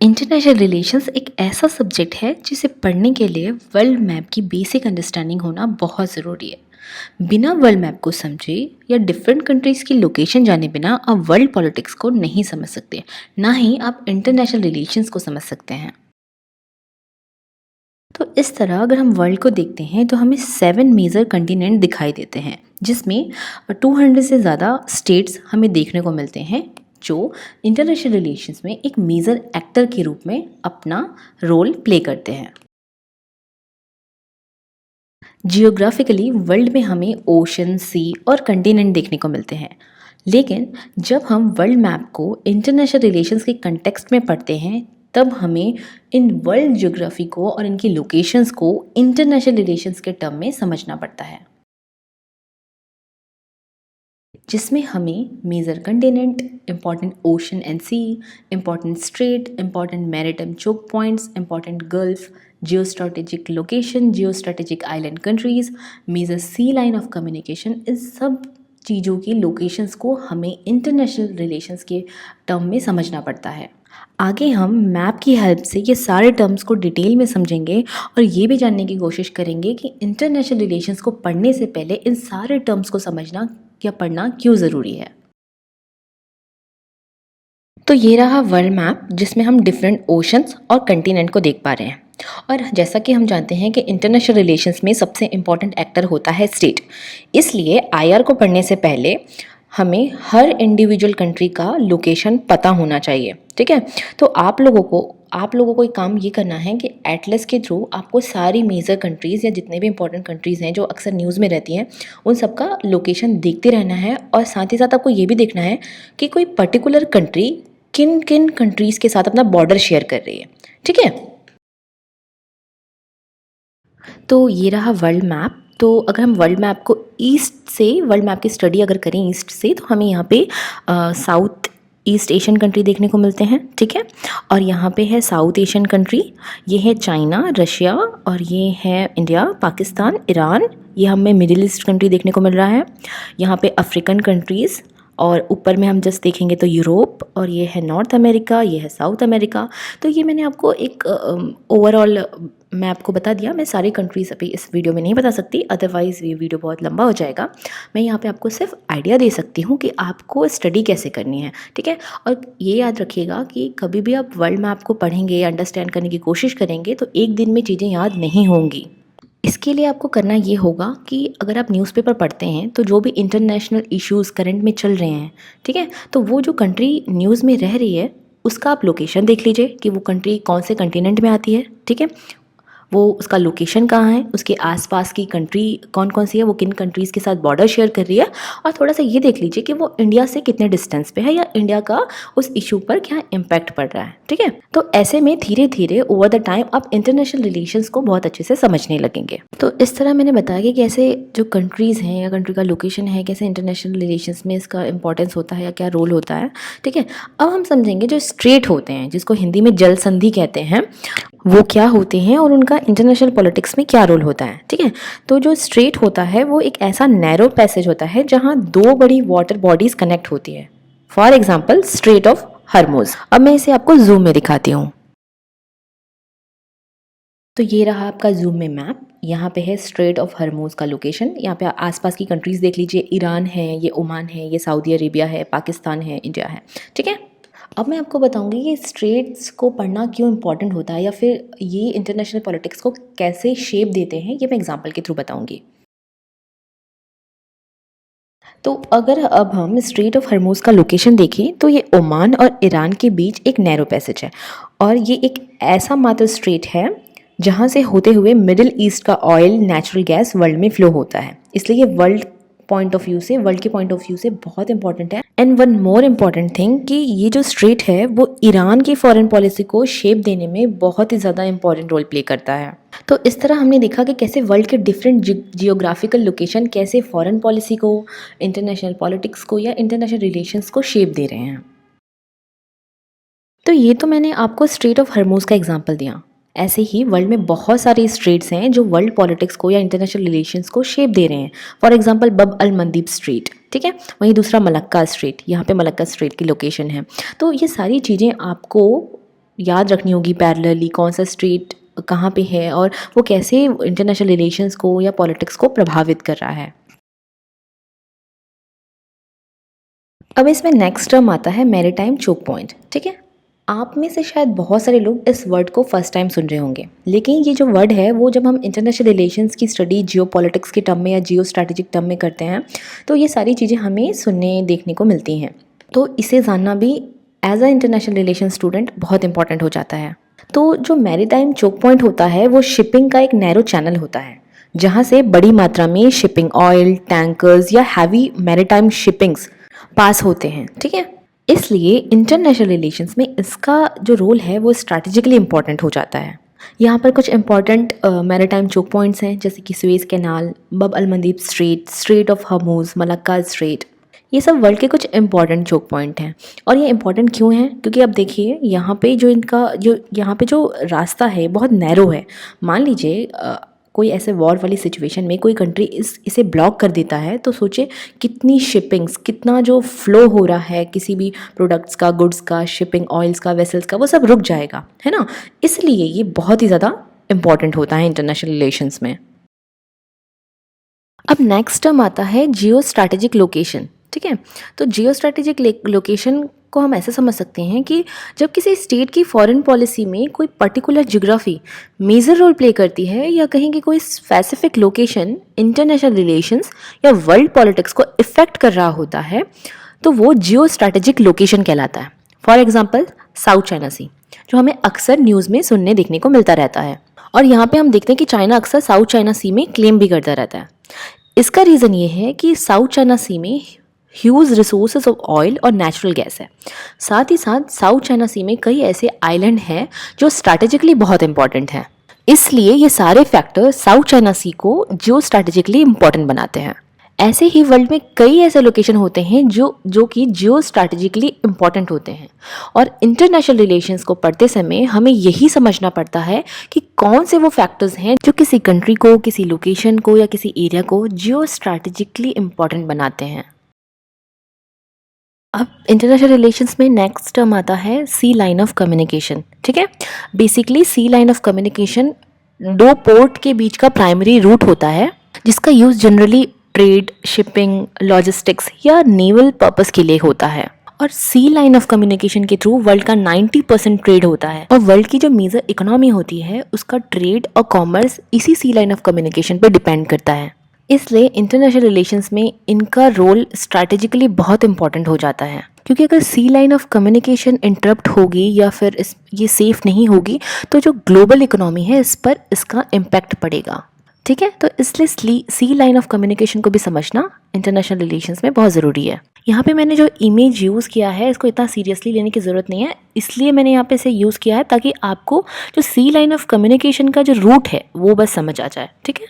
International relations एक ऐसा subject है जिसे पढ़ने के लिए वर्ल्ड मैप की बेसिक अंडरस्टैंडिंग होना बहुत ज़रूरी है। बिना वर्ल्ड मैप को समझे या डिफरेंट कंट्रीज़ की लोकेशन जाने बिना आप वर्ल्ड पॉलिटिक्स को नहीं समझ सकते, ना ही आप इंटरनेशनल रिलेशंस को समझ सकते हैं। तो इस तरह अगर हम वर्ल्ड को देखते हैं तो हमें 7 मेजर कंटिनेंट दिखाई देते हैं, जिसमें 200 से ज़्यादा स्टेट्स हमें देखने को मिलते हैं, जो इंटरनेशनल रिलेशंस में एक मेजर एक्टर के रूप में अपना रोल प्ले करते हैं। जियोग्राफिकली वर्ल्ड में हमें ओशन, सी और कंटिनेंट देखने को मिलते हैं, लेकिन जब हम वर्ल्ड मैप को इंटरनेशनल रिलेशंस के कंटेक्स्ट में पढ़ते हैं, तब हमें इन वर्ल्ड ज्योग्राफी को और इनकी लोकेशंस को इंटरनेशनल रिलेशंस के टर्म में समझना पड़ता है, जिसमें हमें major continent, important ocean and sea, important strait, important maritime choke points, important gulf, geo strategic location, geo strategic island countries, major sea line of communication, इन सब चीज़ों की लोकेशंस को हमें इंटरनेशनल रिलेशंस के टर्म में समझना पड़ता है। आगे हम मैप की हेल्प से ये सारे टर्म्स को डिटेल में समझेंगे और ये भी जानने की कोशिश करेंगे कि इंटरनेशनल रिलेशंस को पढ़ने से पहले इन सारे टर्म्स को समझना या पढ़ना क्यों ज़रूरी है। तो ये रहा वर्ल्ड मैप, जिसमें हम डिफरेंट ओशंस और कंटिनेंट को देख पा रहे हैं। और जैसा कि हम जानते हैं कि इंटरनेशनल रिलेशंस में सबसे इम्पॉर्टेंट एक्टर होता है स्टेट, इसलिए आईआर को पढ़ने से पहले हमें हर इंडिविजुअल कंट्री का लोकेशन पता होना चाहिए। ठीक है, तो आप लोगों को एक काम ये करना है कि एटलस के थ्रू आपको सारी मेजर कंट्रीज़ या जितने भी इंपॉर्टेंट कंट्रीज़ हैं जो अक्सर न्यूज़ में रहती हैं, उन सबका लोकेशन देखते रहना है। और साथ ही साथ आपको ये भी देखना है कि कोई पर्टिकुलर कंट्री किन किन कंट्रीज़ के साथ अपना बॉर्डर शेयर कर रही है। ठीक है, तो ये रहा वर्ल्ड मैप। तो अगर हम वर्ल्ड मैप को ईस्ट से, वर्ल्ड मैप की स्टडी अगर करें ईस्ट से, तो हमें यहाँ पे साउथ ईस्ट एशियन कंट्री देखने को मिलते हैं। ठीक है, और यहाँ पे है साउथ एशियन कंट्री, ये है चाइना, रशिया, और ये है इंडिया, पाकिस्तान, ईरान। ये हमें मिडिल ईस्ट कंट्री देखने को मिल रहा है। यहाँ पे अफ्रीकन कंट्रीज़, और ऊपर में हम जस्ट देखेंगे तो यूरोप, और ये है नॉर्थ अमेरिका, ये है साउथ अमेरिका। तो ये मैंने आपको एक ओवरऑल मैप को बता दिया। मैं सारी कंट्रीज़ अभी इस वीडियो में नहीं बता सकती, अदरवाइज़ ये वीडियो बहुत लंबा हो जाएगा। मैं यहाँ पे आपको सिर्फ आइडिया दे सकती हूँ कि आपको स्टडी कैसे करनी है। ठीक है, और ये याद रखिएगा कि कभी भी आप वर्ल्ड मैप को पढ़ेंगे या अंडरस्टैंड करने की कोशिश करेंगे तो एक दिन में चीज़ें याद नहीं होंगी। इसके लिए आपको करना ये होगा कि अगर आप न्यूज़पेपर पढ़ते हैं तो जो भी इंटरनेशनल इश्यूज़ करंट में चल रहे हैं, ठीक है, तो वो जो कंट्री न्यूज़ में रह रही है उसका आप लोकेशन देख लीजिए कि वो कंट्री कौन से कंटिनेंट में आती है। ठीक है, वो उसका लोकेशन कहाँ है, उसके आसपास की कंट्री कौन कौन सी है, वो किन कंट्रीज़ के साथ बॉर्डर शेयर कर रही है, और थोड़ा सा ये देख लीजिए कि वो इंडिया से कितने डिस्टेंस पे है या इंडिया का उस इशू पर क्या इम्पैक्ट पड़ रहा है। ठीक है, तो ऐसे में धीरे धीरे ओवर द टाइम आप इंटरनेशनल रिलेशंस को बहुत अच्छे से समझने लगेंगे। तो इस तरह मैंने बताया कि कैसे जो कंट्रीज़ हैं या कंट्री का लोकेशन है, कैसे इंटरनेशनल रिलेशंस में इसका इंपॉर्टेंस होता है या क्या रोल होता है। ठीक है, अब हम समझेंगे जो स्ट्रेट होते हैं, जिसको हिंदी में जल संधि कहते हैं, वो क्या होते हैं और उनका इंटरनेशनल पॉलिटिक्स में क्या रोल होता है। ठीक है, तो जो स्ट्रेट होता है वो एक ऐसा नैरो पैसेज होता है जहाँ दो बड़ी वाटर बॉडीज कनेक्ट होती है। For example strait of Hormuz. अब मैं इसे आपको जूम में दिखाती हूँ। तो ये रहा आपका जूम में मैप। यहाँ पे है स्ट्रेट ऑफ हर्मुज का लोकेशन। यहाँ पे आसपास की कंट्रीज़ देख लीजिए, ईरान है, ये ओमान है, ये सऊदी अरेबिया है, पाकिस्तान है, इंडिया है। ठीक है, अब मैं आपको बताऊंगी कि स्ट्रेट्स को पढ़ना क्यों इंपॉर्टेंट होता है या फिर ये इंटरनेशनल पॉलिटिक्स को कैसे शेप देते हैं, ये मैं एग्जांपल के थ्रू बताऊंगी। तो अगर अब हम स्ट्रेट ऑफ हर्मुज का लोकेशन देखें तो ये ओमान और ईरान के बीच एक नैरो पैसेज है, और ये एक ऐसा मात्र स्ट्रेट है जहाँ से होते हुए मिडिल ईस्ट का ऑयल, नेचुरल गैस वर्ल्ड में फ्लो होता है। इसलिए ये वर्ल्ड के पॉइंट ऑफ व्यू से बहुत इंपॉर्टेंट है। And one more important thing कि ये जो स्ट्रेट है वो ईरान की फॉरेन पॉलिसी को शेप देने में बहुत ही ज़्यादा इंपॉर्टेंट रोल प्ले करता है। तो इस तरह हमने देखा कि कैसे वर्ल्ड के डिफरेंट जियोग्राफिकल लोकेशन कैसे फॉरेन पॉलिसी को, इंटरनेशनल पॉलिटिक्स को या इंटरनेशनल रिलेशंस को शेप दे रहे हैं। तो ये तो मैंने आपको स्ट्रेट ऑफ हर्मुज का एग्जांपल दिया। ऐसे ही वर्ल्ड में बहुत सारे स्ट्रेट्स हैं जो वर्ल्ड पॉलिटिक्स को या इंटरनेशनल रिलेशंस को शेप दे रहे हैं। फॉर एग्जांपल बब अल मंदीब स्ट्रेट, ठीक है, वहीं दूसरा मलक्का स्ट्रेट, यहाँ पे मलक्का स्ट्रेट की लोकेशन है। तो ये सारी चीज़ें आपको याद रखनी होगी पैरेलली कौन सा स्ट्रेट कहाँ पे है और वो कैसे इंटरनेशनल रिलेशंस को या पॉलिटिक्स को प्रभावित कर रहा है। अब इसमें नेक्स्ट टर्म आता है मैरीटाइम चोक पॉइंट। ठीक है, आप में से शायद बहुत सारे लोग इस वर्ड को फर्स्ट टाइम सुन रहे होंगे, लेकिन ये जो वर्ड है वो जब हम इंटरनेशनल रिलेशंस की स्टडी जियो पॉलिटिक्स के टर्म में या जियो स्ट्रैटेजिक टर्म में करते हैं तो ये सारी चीज़ें हमें सुनने देखने को मिलती हैं। तो इसे जानना भी as a international relation student बहुत इंपॉर्टेंट हो जाता है। तो जो मैरीटाइम चोक पॉइंट होता है वो शिपिंग का एक नैरो चैनल होता है जहाँ से बड़ी मात्रा में शिपिंग ऑयल, टैंकर्स या हैवी मैरीटाइम शिपिंग्स पास होते हैं। ठीक है, इसलिए इंटरनेशनल रिलेशंस में इसका जो रोल है वो स्ट्रैटेजिकली इंपॉर्टेंट हो जाता है। यहाँ पर कुछ इंपॉर्टेंट मैरीटाइम चोक पॉइंट्स हैं जैसे कि Suez canal, Bab al Mandeb strait, strait of Hormuz, Malacca strait. ये सब वर्ल्ड के कुछ इंपॉर्टेंट चोक पॉइंट हैं। और ये इंपॉर्टेंट क्यों हैं? क्योंकि अब देखिए यहाँ पे जो रास्ता है बहुत नैरो है। मान लीजिए कोई ऐसे वॉर वाली सिचुएशन में कोई कंट्री इसे ब्लॉक कर देता है तो सोचे कितनी शिपिंग्स, कितना जो फ्लो हो रहा है किसी भी प्रोडक्ट्स का, गुड्स का, शिपिंग ऑयल्स का, वेसल्स का, वो सब रुक जाएगा, है ना। इसलिए ये बहुत ही ज़्यादा इंपॉर्टेंट होता है इंटरनेशनल रिलेशंस में। अब नेक्स्ट टर्म आता है जियो स्ट्रैटेजिक लोकेशन। ठीक है, तो जियो स्ट्रैटेजिक लोकेशन को हम ऐसे समझ सकते हैं कि जब किसी स्टेट की फॉरेन पॉलिसी में कोई particular geography major role play करती है या कहीं की कोई स्पेसिफिक लोकेशन इंटरनेशनल रिलेशंस या वर्ल्ड पॉलिटिक्स को इफेक्ट कर रहा होता है तो वो जियो स्ट्रैटेजिक लोकेशन कहलाता है। फॉर एग्जाम्पल साउथ चाइना सी, जो हमें अक्सर न्यूज़ में सुनने देखने को मिलता रहता है। और यहाँ पे हम देखते हैं कि चाइना अक्सर साउथ चाइना सी में क्लेम भी करता रहता है। इसका रीज़न ये है कि साउथ चाइना सी में ह्यूज रिसोर्सेज ऑफ ऑयल और नेचुरल गैस है। साथ ही साथ साउथ चाइना सी में कई ऐसे आइलैंड हैं जो स्ट्रैटेजिकली बहुत इंपॉर्टेंट हैं। इसलिए ये सारे फैक्टर साउथ चाइना सी को जियो स्ट्रैटेजिकली इंपॉर्टेंट बनाते हैं। ऐसे ही वर्ल्ड में कई ऐसे लोकेशन होते हैं जो कि जियो स्ट्रैटेजिकली इंपॉर्टेंट होते हैं। और इंटरनेशनल रिलेशंस को पढ़ते समय हमें यही समझना पड़ता है कि कौन से वो फैक्टर्स हैं जो किसी कंट्री को, किसी लोकेशन को या किसी एरिया को जियो स्ट्रैटेजिकली इंपॉर्टेंट बनाते हैं। अब इंटरनेशनल रिलेशंस में नेक्स्ट टर्म आता है सी लाइन ऑफ कम्युनिकेशन। ठीक है, basically sea line of communication दो पोर्ट के बीच का प्राइमरी रूट होता है जिसका use generally trade, shipping, logistics या नेवल पर्पस के लिए होता है। और सी लाइन ऑफ कम्युनिकेशन के थ्रू वर्ल्ड का 90% ट्रेड होता है और वर्ल्ड की जो मेजर इकोनॉमी होती है उसका ट्रेड और कॉमर्स इसी सी लाइन ऑफ कम्युनिकेशन पर डिपेंड करता है। इसलिए इंटरनेशनल रिलेशंस में इनका रोल स्ट्रैटेजिकली बहुत इंपॉर्टेंट हो जाता है, क्योंकि अगर सी लाइन ऑफ कम्युनिकेशन इंटरप्ट होगी या फिर ये सेफ नहीं होगी तो जो ग्लोबल इकोनॉमी है इस पर इसका इम्पैक्ट पड़ेगा। ठीक है, तो इसलिए सी लाइन ऑफ कम्युनिकेशन को भी समझना इंटरनेशनल रिलेशंस में बहुत ज़रूरी है। यहाँ पे मैंने जो इमेज यूज़ किया है इसको इतना सीरियसली लेने की ज़रूरत नहीं है, इसलिए मैंने यहाँ पे इसे यूज़ किया है ताकि आपको जो सी लाइन ऑफ कम्युनिकेशन का जो रूट है वो बस समझ आ जाए। ठीक है,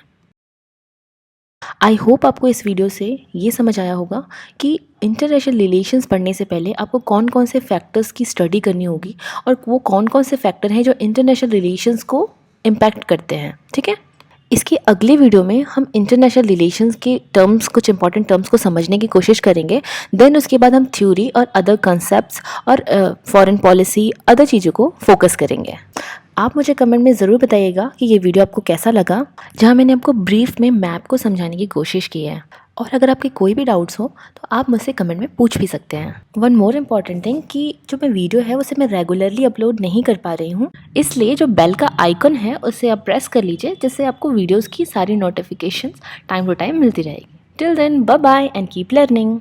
आई होप आपको इस वीडियो से ये समझ आया होगा कि इंटरनेशनल रिलेशंस पढ़ने से पहले आपको कौन कौन से फैक्टर्स की स्टडी करनी होगी और वो कौन कौन से फैक्टर हैं जो इंटरनेशनल रिलेशंस को इम्पैक्ट करते हैं। ठीक है, इसके अगले वीडियो में हम इंटरनेशनल रिलेशंस के टर्म्स, कुछ इंपॉर्टेंट टर्म्स को समझने की कोशिश करेंगे। देन उसके बाद हम थ्योरी और अदर कॉन्सेप्ट्स और फॉरेन पॉलिसी, अदर चीज़ों को फोकस करेंगे। आप मुझे कमेंट में ज़रूर बताइएगा कि ये वीडियो आपको कैसा लगा, जहाँ मैंने आपको ब्रीफ में मैप को समझाने की कोशिश की है। और अगर आपके कोई भी डाउट्स हो तो आप मुझसे कमेंट में पूछ भी सकते हैं। वन मोर इम्पॉर्टेंट थिंग कि जो मैं वीडियो है उसे मैं रेगुलरली अपलोड नहीं कर पा रही हूँ, इसलिए जो बेल का आइकन है उसे आप प्रेस कर लीजिए जिससे आपको वीडियोज़ की सारी नोटिफिकेशंस टाइम टू टाइम मिलती रहेगी। Till then, bye bye and keep learning.